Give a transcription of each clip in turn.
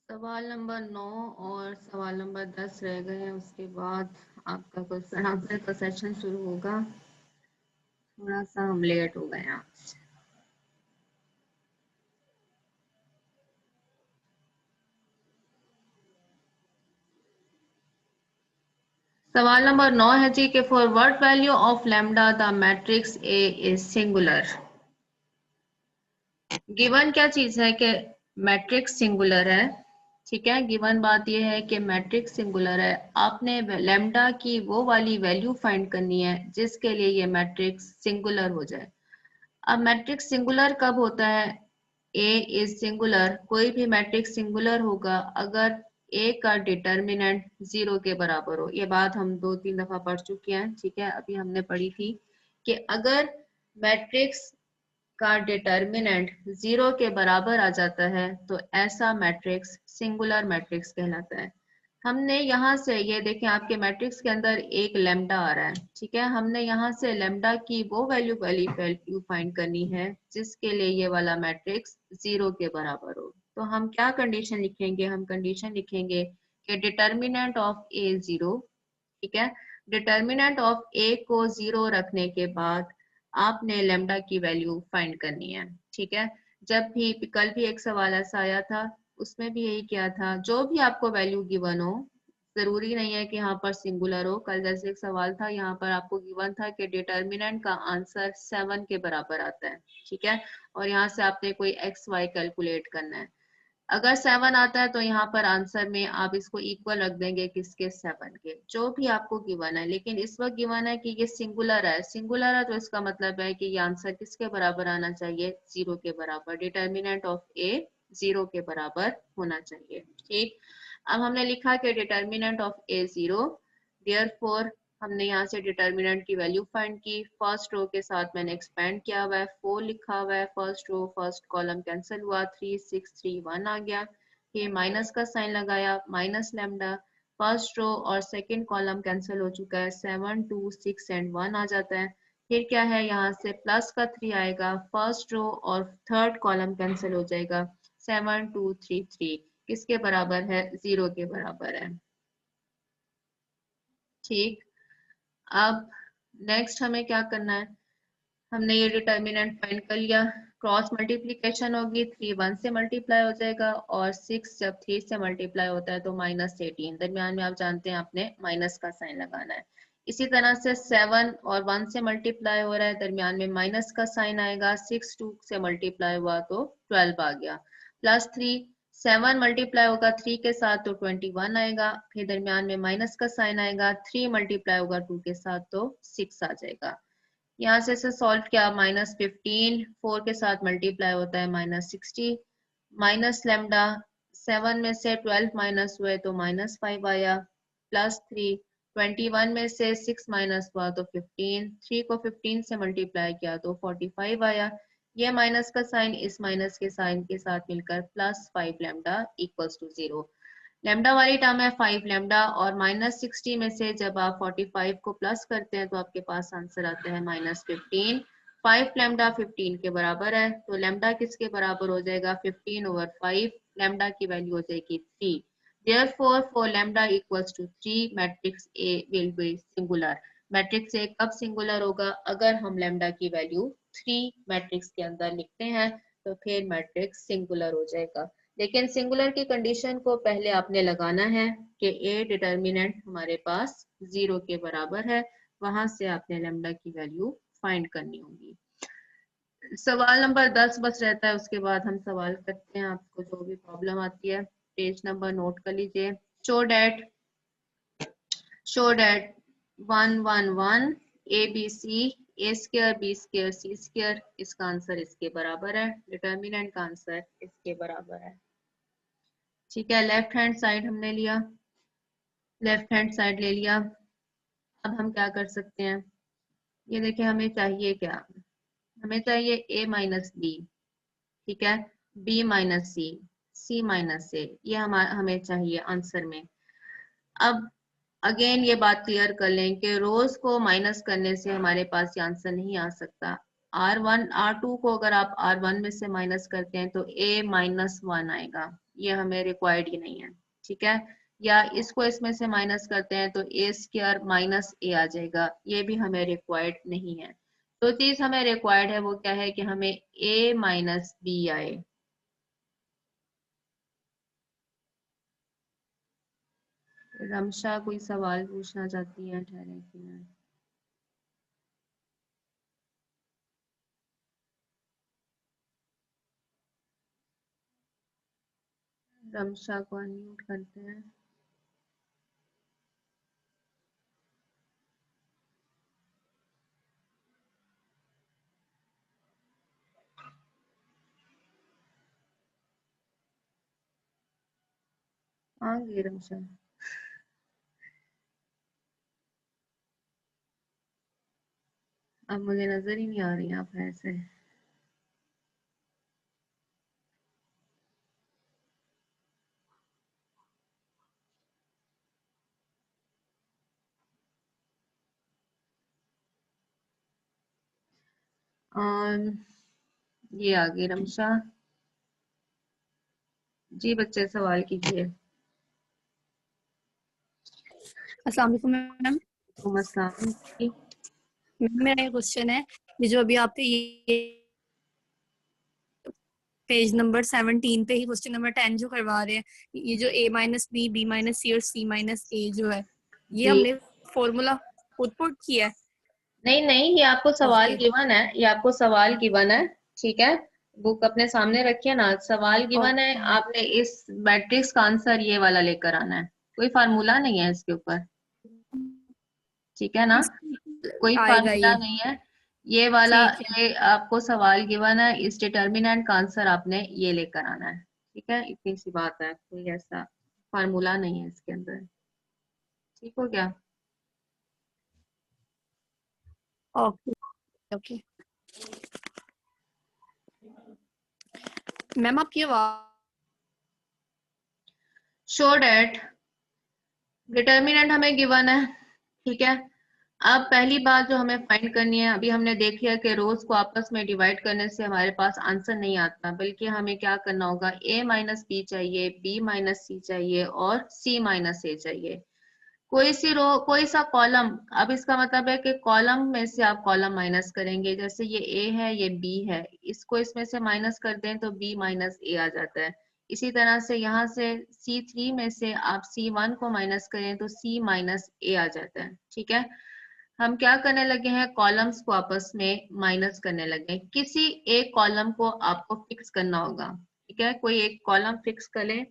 सवाल नंबर 9 और सवाल नंबर 10 रह गए हैं। उसके बाद आपका क्वेश्चन आंसर का सेशन शुरू होगा। थोड़ा सा हम लेट हो गए आज। सवाल नंबर 9 है जी कि for what value of lambda the matrix A is singular. Given क्या चीज है कि मैट्रिक्स सिंगुलर है। ठीक है, गिवन बात यह है कि मैट्रिक्स सिंगुलर है। आपने लैम्डा की वो वाली वैल्यू फाइंड करनी है जिसके लिए ये मैट्रिक्स सिंगुलर हो जाए। अब मैट्रिक्स सिंगुलर कब होता है? ए इज सिंगुलर, कोई भी मैट्रिक्स सिंगुलर होगा अगर ए का डिटर्मिनेंट 0 के बराबर हो। ये बात हम 2-3 दफा पढ़ चुके हैं। ठीक है, अभी हमने पढ़ी थी कि अगर मैट्रिक्स का डिटर्मिनेंट 0 के बराबर आ जाता है तो ऐसा मैट्रिक्स सिंगुलर मैट्रिक्स कहलाता है। हमने यहाँ से ये देखें, आपके मैट्रिक्स के अंदर एक लैम्डा आ रहा है। ठीक है, हमने यहाँ से लैम्डा की वो वैल्यू फाइंड करनी है जिसके लिए ये वाला मैट्रिक्स 0 के बराबर हो। तो हम क्या कंडीशन लिखेंगे? हम कंडीशन लिखेंगे कि डिटर्मिनेंट ऑफ ए 0। ठीक है, डिटर्मिनेंट ऑफ ए को 0 रखने के बाद आपने लेमडा की वैल्यू फाइंड करनी है। ठीक है, जब भी कल भी एक सवाल ऐसा आया था, उसमें भी यही किया था। जो भी आपको वैल्यू गिवन हो, जरूरी नहीं है कि यहाँ पर सिंगुलर हो। कल जैसे एक सवाल था, यहाँ पर आपको गिवन था कि डिटर्मिनेंट का आंसर 7 के बराबर आता है। ठीक है, और यहाँ से आपने कोई एक्स वाई कैलकुलेट करना है। अगर 7 आता है तो यहाँ पर आंसर में आप इसको इक्वल रख देंगे किसके? 7 के। जो भी आपको गिवन है, लेकिन इस वक्त गिवन है कि ये सिंगुलर है। सिंगुलर है तो इसका मतलब है कि ये आंसर किसके बराबर आना चाहिए? 0 के बराबर। डिटर्मिनेंट ऑफ ए 0 के बराबर होना चाहिए। ठीक, अब हमने लिखा कि डिटर्मिनेंट ऑफ ए 0, देयरफॉर हमने यहाँ से डिटर्मिनेंट की वैल्यू फाइंड की। फर्स्ट रो के साथ मैंने एक्सपेंड किया हुआ है, 4 लिखा हुआ है। First row first column cancel हुआ, 3 6 3 1 आ गया। फिर माइनस का साइन लगाया, माइनस लैम्डा। फर्स्ट रो और सेकंड कॉलम कैंसिल हो चुका है, 7 2 6 एंड 1 आ जाता है। फिर क्या है, यहाँ से प्लस का 3 आएगा। फर्स्ट रो और थर्ड कॉलम कैंसिल हो जाएगा, 7 2 3 3 किसके बराबर है? 0 के बराबर है। ठीक, अब नेक्स्ट हमें क्या करना है? हमने ये डिटर्मिनेंट फाइंड कर लिया। क्रॉस मल्टीप्लीकेशन होगी, 3 1 से मल्टीप्लाई हो जाएगा और 6 जब 3 से मल्टीप्लाई होता है तो -18। दरमियान में आप जानते हैं आपने माइनस का साइन लगाना है। इसी तरह से 7 और 1 से मल्टीप्लाई हो रहा है, दरमियान में माइनस का साइन आएगा। 6 2 से मल्टीप्लाई हुआ तो 12 आ गया। +3, 7 मल्टीप्लाई होगा 3 के साथ तो 21 आएगा। फिर दरमियान में माइनस का साइन आएगा, 3 मल्टीप्लाई होगा 2 के साथ तो 6 आ जाएगा। यहाँ से इसे सॉल्व किया, -15 4 के साथ मल्टीप्लाई होता है -60, माइनस लेमडा 7 में से 12 माइनस हुए तो -5 आया। +3, 21 में से 6 माइनस हुआ तो 15, 3 को 15 से मल्टीप्लाई किया तो 45 आया। ये माइनस का साइन इस माइनस के साइन के साथ मिलकर +5 लेमडा इक्वल्स टू 0। लेमडा वाली टर्म है 5 लेमडा, और -60 में से जब आप 45 को प्लस करते हैं तो आपके पास आंसर आता है -15। 5 लेमडा 15 के बराबर है, तो लेमडा किसके बराबर हो जाएगा? 15/5। लेमडा की वैल्यू हो जाएगी 3। Therefore, for lambda equals to 3, matrix A will be singular। Matrix A कब सिंगुलर होगा? अगर हम लेमडा की वैल्यू 3 मैट्रिक्स के अंदर लिखते हैं तो फिर मैट्रिक्स सिंगुलर हो जाएगा। लेकिन सिंगुलर की कंडीशन को पहले आपने लगाना है कि ए डिटर्मिनेंट हमारे पास 0 के बराबर है। वहां से आपने लेमडा की वैल्यू फाइंड करनी होगी। सवाल नंबर 10 बस रहता है, उसके बाद हम सवाल करते हैं। आपको जो भी प्रॉब्लम आती है पेज नंबर नोट कर लीजिए। Show that show that 1 1 1 A B C A square B square C square, इसका आंसर इसके बराबर है। डिटर्मिनेंट का आंसर इसके बराबर है। ठीक है, लेफ्ट हैंड साइड हमने लिया, लेफ्ट हैंड साइड ले लिया। अब हम क्या कर सकते हैं? ये देखिए, हमें चाहिए क्या? हमें चाहिए a माइनस बी। ठीक है, b माइनस सी, c माइनस ए, ये हमें चाहिए आंसर में। अब अगेन ये बात क्लियर कर लें कि रोज को माइनस करने से हमारे पास ये आंसर नहीं आ सकता। R1 R2 को अगर आप R1 में से माइनस करते हैं तो a -1 आएगा। ये हमें रिक्वायर्ड ही नहीं है, ठीक है। या इसको इसमें से माइनस करते हैं तो ए स्क्वायर माइनस ए आ जाएगा, ये भी हमें रिक्वायर्ड नहीं है। तो चीज हमें रिक्वायर्ड है वो क्या है कि हमें ए माइनस बी आए। रमशा कोई सवाल पूछना चाहती है? ठहरे एक मिनट। रमशा को अनम्यूट करते हैं। आ गई रमशा। अब मुझे नजर ही नहीं आ रही आप ऐसे। ये आ गई रमशा। जी बच्चे सवाल कीजिए। अस्सलाम वालेकुम मैम। जी मेरा ये क्वेश्चन है, ये जो अभी आपने ये पेज नंबर 17 पे ही क्वेश्चन नंबर 10 जो करवा रहे हैं, ये जो a minus b, b minus c और c माइनस ए जो है, ये जी। हमने फॉर्मूला खुद पुट किया है? नहीं नहीं, ये आपको सवाल ओके गिवन है, ये आपको सवाल गिवन है, ठीक है। बुक अपने सामने रखिए ना, सवाल गिवन है, ओके आपने इस मैट्रिक्स का आंसर ये वाला लेकर आना है, कोई फार्मूला नहीं है इसके ऊपर, ठीक है ना। कोई आएगा फार्मूला ये, नहीं है ये वाला। ठीक है। ये आपको सवाल गिवन है, इस डिटर्मिनेंट का आंसर आपने ये लेकर आना है, ठीक है। इतनी सी बात है, कोई ऐसा फार्मूला नहीं है इसके अंदर, ठीक हो गया। ओके ओके मैम आपकी आवाज शो डैट डिटर्मिनेंट हमें गिवन है, ठीक है। अब पहली बात जो हमें फाइंड करनी है, अभी हमने देख लिया कि रोज को आपस में डिवाइड करने से हमारे पास आंसर नहीं आता, बल्कि हमें क्या करना होगा, a माइनस बी चाहिए, b माइनस सी चाहिए और c माइनस ए चाहिए। कोई सी रो, कोई सा कॉलम, अब इसका मतलब है कि कॉलम में से आप कॉलम माइनस करेंगे, जैसे ये a है ये b है, इसको इसमें से माइनस कर दें तो b माइनस ए आ जाता है। इसी तरह से यहाँ से C3 में से आप C1 को माइनस करें तो C माइनस ए आ जाता है, ठीक है। हम क्या करने लगे हैं, कॉलम्स को आपस में माइनस करने लगे हैं। किसी एक कॉलम को आपको फिक्स करना होगा, ठीक है। कोई एक कॉलम फिक्स कर लें,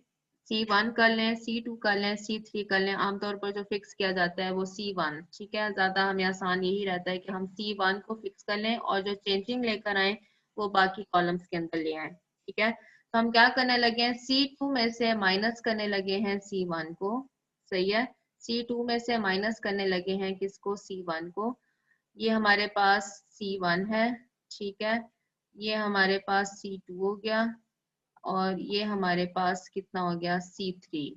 C1 कर लें, C2 कर लें, C3 कर लें। आमतौर पर जो फिक्स किया जाता है वो C1, ठीक है। ज्यादा हमें आसान यही रहता है कि हम C1 को फिक्स कर लें और जो चेंजिंग लेकर आए वो बाकी कॉलम्स के अंदर ले आए, ठीक है। तो हम क्या करने लगे हैं, C2 में से माइनस करने लगे हैं C1 को, सही है। C2 में से माइनस करने लगे हैं किसको, C1 को। ये हमारे पास C1 है, ठीक है। ये हमारे पास C2 हो गया और ये हमारे पास कितना हो गया, C3,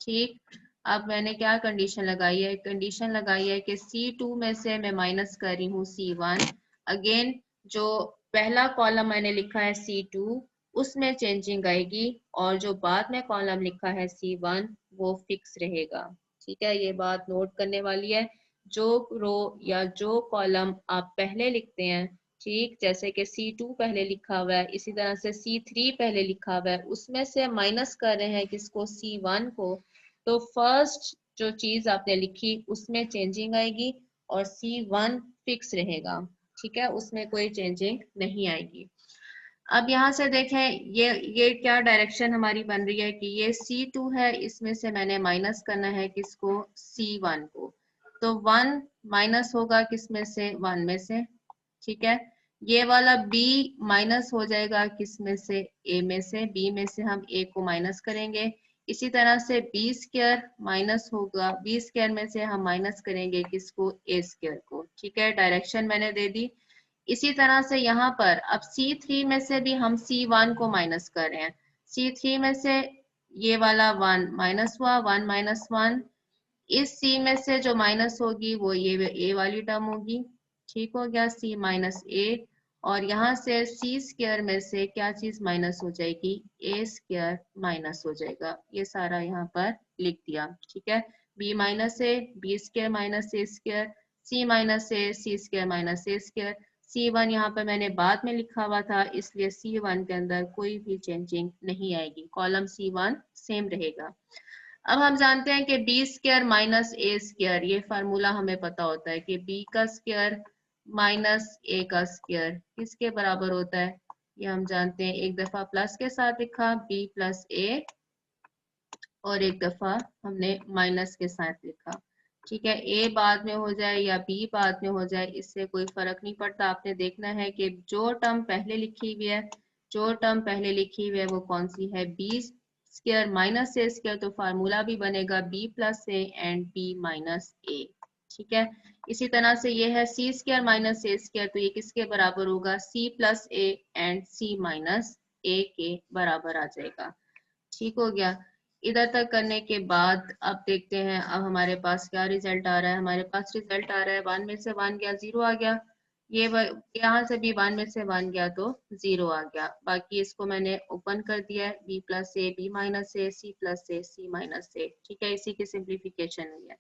ठीक। अब मैंने क्या कंडीशन लगाई है, कंडीशन लगाई है कि C2 में से मैं माइनस कर रही हूँ C1। अगेन जो पहला कॉलम मैंने लिखा है C2 उसमें चेंजिंग आएगी और जो बाद में कॉलम लिखा है C1 वो फिक्स रहेगा, ठीक है। ये बात नोट करने वाली है। जो रो या जो कॉलम आप पहले लिखते हैं, ठीक, जैसे कि C2 पहले लिखा हुआ है, इसी तरह से C3 पहले लिखा हुआ है, उसमें से माइनस कर रहे हैं किसको, C1 को, तो फर्स्ट जो चीज आपने लिखी उसमें चेंजिंग आएगी और C1 फिक्स रहेगा, ठीक है, उसमें कोई चेंजिंग नहीं आएगी। अब यहाँ से देखें, ये क्या डायरेक्शन हमारी बन रही है कि ये C2 है, इसमें से मैंने माइनस करना है किसको, C1 को। तो 1 माइनस होगा किसमें से, 1 में से, ठीक है। ये वाला B माइनस हो जाएगा किसमें से, A में से, B में से हम A को माइनस करेंगे। इसी तरह से B स्क्वायर माइनस होगा, B स्क्वायर में से हम माइनस करेंगे किसको, A स्क्वायर को, ठीक है। डायरेक्शन मैंने दे दी। इसी तरह से यहाँ पर अब C3 में से भी हम C1 को माइनस कर रहे हैं। C3 में से ये वाला 1 माइनस हुआ, 1 माइनस 1, इस C में से जो माइनस होगी वो ये A वाली टर्म होगी, ठीक हो गया, C माइनस ए। और यहाँ से सी स्क्वायर में से क्या चीज माइनस हो जाएगी, ए स्क्वायर माइनस हो जाएगा। ये सारा यहाँ पर लिख दिया, ठीक है। B minus A, B square minus a square, C minus A, C square minus a square. C1 यहाँ पर मैंने बाद में लिखा हुआ था, इसलिए C1 के अंदर कोई भी चेंजिंग नहीं आएगी, कॉलम C1 सेम रहेगा। अब हम जानते हैं कि B square minus a square, ये फार्मूला हमें पता होता है कि बी का स्क्वायर माइनस ए का स्क्वायर किसके बराबर होता है, ये हम जानते हैं। एक दफा प्लस के साथ लिखा बी प्लस ए, और एक दफा हमने माइनस के साथ लिखा, ठीक है। ए बाद में हो जाए या बी बाद में हो जाए, इससे कोई फर्क नहीं पड़ता। आपने देखना है कि जो टर्म पहले लिखी हुई है, जो टर्म पहले लिखी हुई है वो कौन सी है, b square minus a square, तो फार्मूला भी बनेगा b plus a and b minus a, ठीक है। इसी तरह से ये है c square minus a square, तो ये किसके बराबर होगा, c plus a and c minus a के बराबर आ जाएगा, ठीक हो गया। इधर तक करने के बाद अब देखते हैं अब हमारे पास क्या रिजल्ट आ रहा है। हमारे पास रिजल्ट आ रहा है 1 में से 1 गया 0 आ गया, ये यहाँ से भी 1 में से 1 गया तो 0 आ गया। बाकी इसको मैंने ओपन कर दिया है, B plus A, B minus A, C plus A, C minus a, ठीक है। इसी की सिंप्लीफिकेशन हुई है।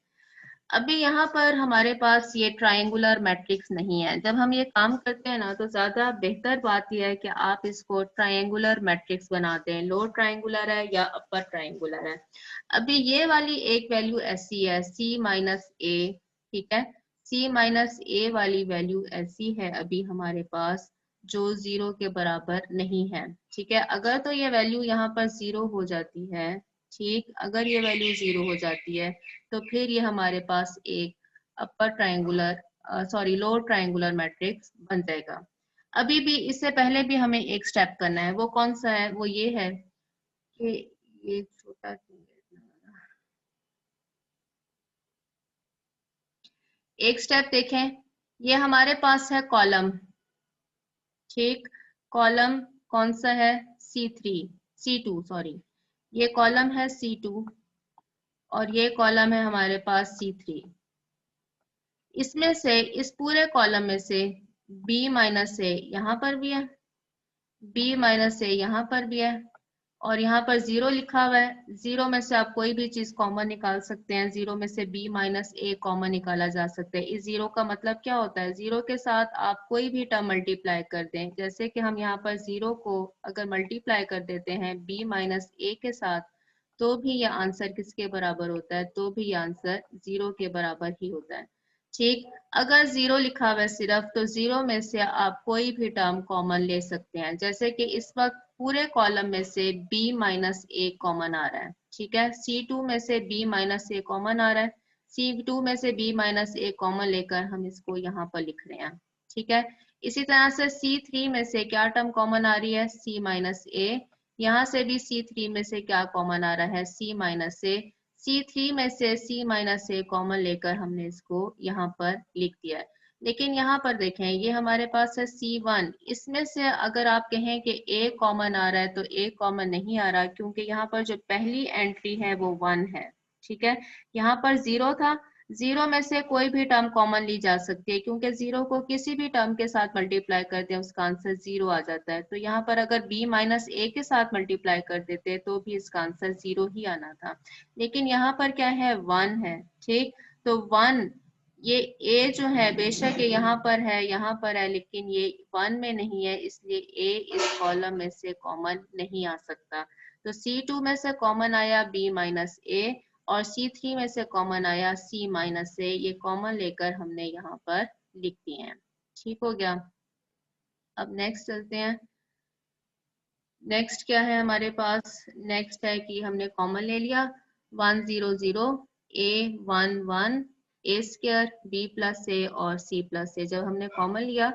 अभी यहाँ पर हमारे पास ये ट्रायंगुलर मैट्रिक्स नहीं है। जब हम ये काम करते हैं ना, तो ज्यादा बेहतर बात यह है कि आप इसको ट्रायंगुलर मैट्रिक्स बना दें, लोअर ट्रायंगुलर है या अपर ट्रायंगुलर है। अभी ये वाली एक वैल्यू ऐसी है सी माइनस ए, ठीक है। सी माइनस ए वाली वैल्यू ऐसी है अभी हमारे पास जो 0 के बराबर नहीं है, ठीक है। अगर तो ये वैल्यू यहाँ पर 0 हो जाती है, ठीक, अगर ये वैल्यू 0 हो जाती है तो फिर ये हमारे पास एक upper triangular sorry lower triangular matrix बन जाएगा। अभी भी इससे पहले भी हमें एक स्टेप करना है, वो कौन सा है, वो ये है कि ये छोटा एक स्टेप देखें, ये हमारे पास है कॉलम, ठीक। कॉलम कौन सा है, C3 C2 सॉरी, ये कॉलम है C2 और ये कॉलम है हमारे पास C3। इसमें से इस पूरे कॉलम में से b माइनस ए यहाँ पर भी है, b माइनस ए यहाँ पर भी है, और यहाँ पर 0 लिखा हुआ है। 0 में से आप कोई भी चीज कॉमन निकाल सकते हैं, 0 में से b माइनस ए कॉमन निकाला जा सकता है। इस 0 का मतलब क्या होता है, 0 के साथ आप कोई भी टर्म मल्टीप्लाई कर दें, जैसे कि हम यहाँ पर 0 को अगर मल्टीप्लाई कर देते हैं b माइनस ए के साथ, तो भी यह आंसर किसके बराबर होता है, तो भी यह आंसर 0 के बराबर ही होता है, ठीक। अगर 0 लिखा हुआ है सिर्फ, तो 0 में से आप कोई भी टर्म कॉमन ले सकते हैं, जैसे कि इस वक्त पूरे कॉलम में से b माइनस ए कॉमन आ रहा है, ठीक है। C2 में से b माइनस ए कॉमन आ रहा है, C2 में से b माइनस ए कॉमन लेकर हम इसको यहाँ पर लिख रहे हैं, ठीक है। इसी तरह से C3 में से क्या टर्म कॉमन आ रही है, c माइनस ए, यहाँ से भी C3 में से क्या कॉमन आ रहा है, c माइनस ए। C3 में से c माइनस ए कॉमन लेकर हमने इसको यहाँ पर लिख दिया है। लेकिन यहाँ पर देखें, ये हमारे पास है C1, इसमें से अगर आप कहें कि a कॉमन आ रहा है, तो a कॉमन नहीं आ रहा, क्योंकि यहाँ पर जो पहली एंट्री है वो 1 है, ठीक है। यहाँ पर 0 था, 0 में से कोई भी टर्म कॉमन ली जा सकती है, क्योंकि 0 को किसी भी टर्म के साथ मल्टीप्लाई करते हैं उसका आंसर 0 आ जाता है। तो यहाँ पर अगर b माइनस ए के साथ मल्टीप्लाई कर देते तो भी इसका आंसर 0 ही आना था, लेकिन यहाँ पर क्या है, 1 है, ठीक। तो 1, ये a जो है बेशक ये यहाँ पर है, लेकिन ये 1 में नहीं है, इसलिए a इस कॉलम में से कॉमन नहीं आ सकता। तो C2 में से कॉमन आया b माइनस ए, और C3 में से कॉमन आया c माइनस ए, ये कॉमन लेकर हमने यहाँ पर लिख दिए हैं, ठीक हो गया। अब नेक्स्ट चलते हैं। नेक्स्ट क्या है हमारे पास, नेक्स्ट है कि हमने कॉमन ले लिया 1 0 0 a 1 1 a square b plus a और c प्लस ए। जब हमने कॉमन लिया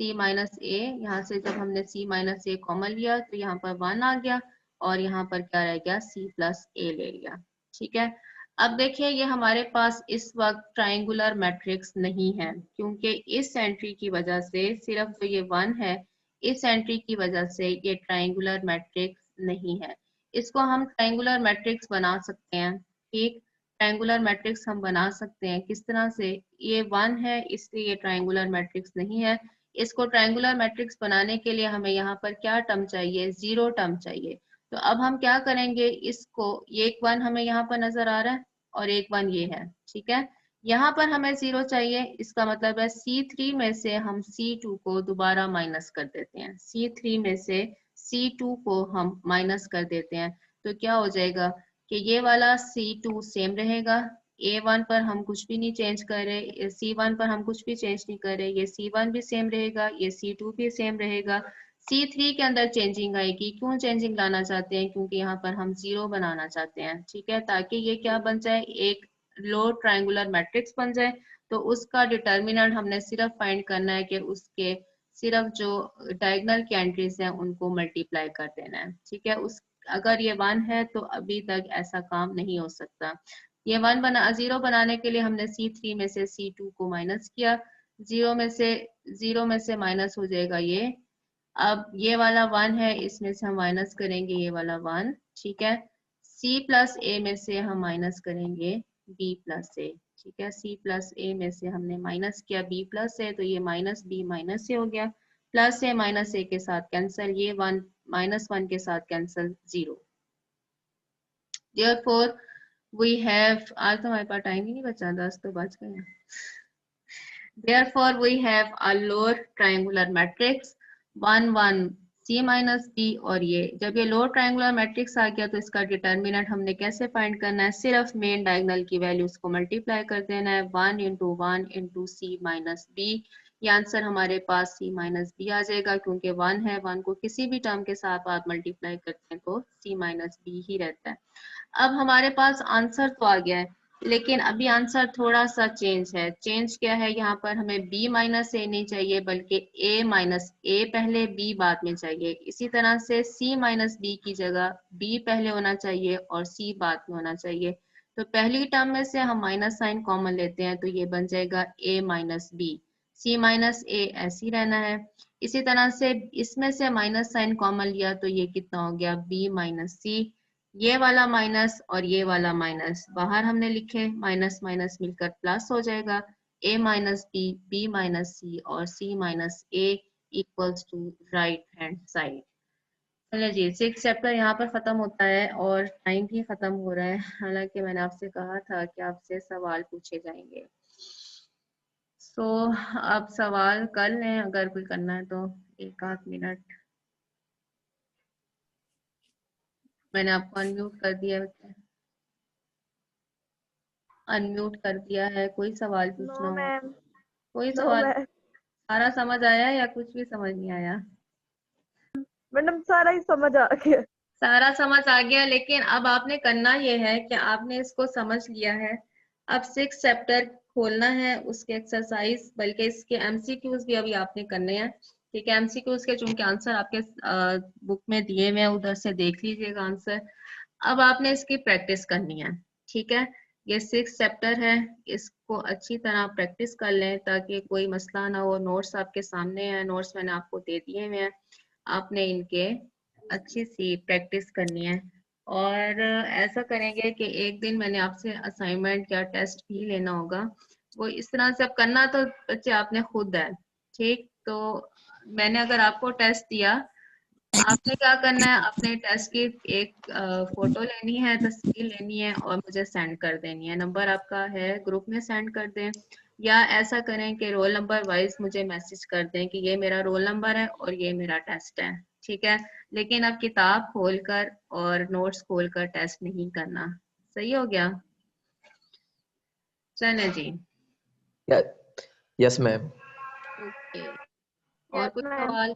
c माइनस ए, यहाँ से जब हमने c माइनस ए कॉमन लिया तो यहाँ पर 1 आ गया, और यहाँ पर क्या रह गया, c प्लस ए ले लिया, ठीक है। अब देखिए ये हमारे पास इस वक्त ट्रायंगुलर मैट्रिक्स नहीं है, क्योंकि इस एंट्री की वजह से, सिर्फ जो ये 1 है, इस एंट्री की वजह से ये ट्रायंगुलर मैट्रिक्स नहीं है। इसको हम ट्रायंगुलर मैट्रिक्स बना सकते हैं, ठीक। ट्रायंगुलर मैट्रिक्स हम बना सकते हैं किस तरह से, ये 1 है इसलिए ये ट्रायंगुलर मैट्रिक्स नहीं है। इसको ट्रायंगुलर मैट्रिक्स बनाने के लिए हमें यहाँ पर क्या टर्म चाहिए, 0 टर्म चाहिए। तो अब हम क्या करेंगे, इसको ये एक 1 हमें यहाँ पर नजर आ रहा है और एक 1 ये है, ठीक है। यहाँ पर हमें 0 चाहिए, इसका मतलब है C3 में से हम C2 को दोबारा माइनस कर देते हैं, C3 में से C2 को हम माइनस कर देते हैं। तो क्या हो जाएगा कि ये वाला C2 सेम रहेगा, A1 पर हम कुछ भी नहीं चेंज कर रहे, C1 पर हम कुछ भी चेंज नहीं कर रहे, ये C1 भी सेम रहेगा, ये C2 भी सेम रहेगा। C3 के अंदर चेंजिंग आएगी, क्यों चेंजिंग लाना चाहते हैं, क्योंकि यहाँ पर हम 0 बनाना चाहते हैं, ठीक है, ताकि ये क्या बन जाए, एक लो ट्रायंगुलर मैट्रिक्स बन जाए। तो उसका डिटर्मिनेंट हमने सिर्फ फाइंड करना है कि उसके सिर्फ जो डायगोनल की एंट्रीज हैं उनको मल्टीप्लाई कर देना है, ठीक है। उस अगर ये 1 है तो अभी तक ऐसा काम नहीं हो सकता। ये 0 बनाने के लिए हमने C3 में से C2 को माइनस किया, 0 में से माइनस हो जाएगा ये। अब ये वाला 1 है, इसमें से हम माइनस करेंगे ये वाला 1, ठीक है। C प्लस ए में से हम माइनस करेंगे B प्लस ए, ठीक है। C प्लस ए में से हमने माइनस किया B प्लस ए, तो ये माइनस B माइनस ए हो गया, प्लस ए माइनस ए के साथ कैंसिल, ये 1 -1 के साथ कैंसिल, 0। Therefore we have, आज तो हमारे पास टाइम ही नहीं बचा, 10 तो बच गए हैं। Therefore we have a lower triangular matrix 1 1 C minus B, और ये जब ये लोअर ट्रायंगुलर मैट्रिक्स आ गया तो इसका डिटर्मिनेंट हमने कैसे फाइंड करना है, सिर्फ मेन डायगोनल की वैल्यूज को मल्टीप्लाई कर देना है, 1 × 1 × C minus B। ये आंसर हमारे पास C minus B आ जाएगा, क्योंकि 1 है, 1 को किसी भी टर्म के साथ आप मल्टीप्लाई करते हैं तो C minus B ही रहता है। अब हमारे पास आंसर तो आ गया है, लेकिन अभी आंसर थोड़ा सा चेंज है। चेंज क्या है, यहाँ पर हमें B माइनस ए नहीं चाहिए, बल्कि A माइनस ए पहले B बाद में चाहिए। इसी तरह से C माइनस B की जगह B पहले होना चाहिए और C बाद में होना चाहिए। तो पहली टर्म में से हम माइनस साइन कॉमन लेते हैं, तो ये बन जाएगा A minus B, C minus a ऐसे ही रहना है। इसी तरह से इसमें से माइनस साइन कॉमन लिया तो ये कितना हो गया, B माइनस C। ये वाला माइनस और ये वाला माइनस बाहर हमने लिखे, माइनस माइनस मिलकर प्लस हो जाएगा, a minus b, b minus c और c minus a equals to right hand side. चलिए जी, 6 चैप्टर यहाँ पर खत्म होता है और टाइम भी खत्म हो रहा है। हालांकि मैंने आपसे कहा था कि आपसे सवाल पूछे जाएंगे, सो अब सवाल कर लें, अगर कोई करना है तो 1 आध मिनट। मैंने आपको अनम्यूट कर दिया है, अनम्यूट कर दिया है। कोई सवाल पूछना नो हो, मैम, कोई नो सवाल, मैम, सारा समझ आया या कुछ भी समझ नहीं आया? मैडम सारा ही समझ आ गया। सारा समझ आ गया, लेकिन अब आपने करना ये है कि आपने इसको समझ लिया है, अब 6 चैप्टर खोलना है, उसके एक्सरसाइज, बल्कि इसके एमसीक्यूज भी अभी आपने करने हैं, ठीक है। एमसीक्यूज के चूंकि आंसर आपके बुक में दिए हुए हैं, उधर से देख लीजिएगा आंसर। अब आपने इसकी प्रैक्टिस करनी है, ठीक है। ये 6 चैप्टर है, इसको अच्छी तरह प्रैक्टिस कर लें ताकि कोई मसला ना हो। नोट्स आपके सामने है, नोट्स मैंने आपको दे दिए हुए हैं, आपने इनके अच्छी सी प्रैक्टिस करनी है। और ऐसा करेंगे कि एक दिन मैंने आपसे असाइनमेंट या टेस्ट भी लेना होगा, वो इस तरह से अब करना तो बच्चे आपने खुद है, ठीक। तो मैंने अगर आपको टेस्ट दिया, आपने क्या करना है, अपने टेस्ट की एक फोटो लेनी है, तस्वीर लेनी है और मुझे सेंड कर देनी है। नंबर आपका है, ग्रुप में सेंड कर दें, या ऐसा करें कि रोल नंबर वाइज मुझे मैसेज कर दें कि ये मेरा रोल नंबर है और ये मेरा टेस्ट है, ठीक है। लेकिन अब किताब खोलकर और नोट्स खोलकर टेस्ट नहीं करना, सही हो गया? चले जी, यस मैम। ओके। और यस कुछ मैम। सवाल?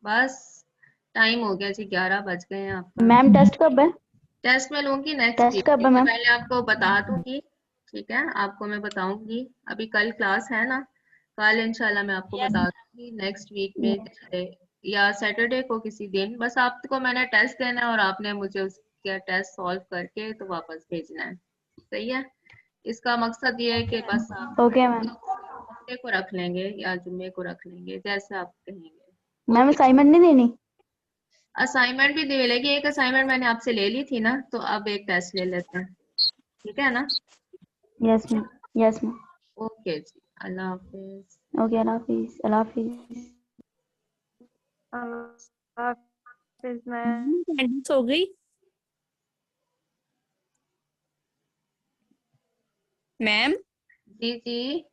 बस टाइम हो गया जी, 11 बज गए हैं आपका। मैम टेस्ट कब है? टेस्ट में लूंगी नेक्स्ट टेस्ट वीक, कब है ठीक है, मैम? पहले आपको बता दूंगी, ठीक है, आपको मैं बताऊंगी। अभी कल क्लास है ना, कल इंशाल्लाह मैं आपको बता दूंगी नेक्स्ट वीक में, जैसे या सैटरडे को किसी दिन। बस आपको मैंने टेस्ट देना है और आपने मुझे उसका टेस्ट सॉल्व करके तो वापस भेजना है, सही है। इसका मकसद ये है कि बस आप ओके मैम। हफ्ते को रख लेंगे या जुम्मे को रख लेंगे, जैसे आप कहेंगे। मैम असाइनमेंट नहीं देनी? असाइनमेंट भी दे लेगी, एक असाइनमेंट मैंने आपसे ले ली थी ना, तो अब एक टेस्ट ले लेते हैं, ठीक है ना? Yes ma'am, yes ma'am. Okay जी, अल्लाह हाफिज। ओके, अल्लाह हाफिज, अल्लाह हाफिज। हाफिज मैम। अटेंडेंस हो गई मैम? जी जी,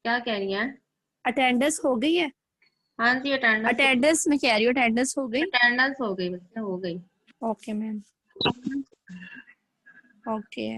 क्या कह रही हैं? अटेंडेंस हो गई है? हाँ जी, अटेंडेंस मैं कह रही हूँ, अटेंडेंस हो गई। अटेंडेंस हो गई बच्चे, हो गई। Okay ma'am, okay.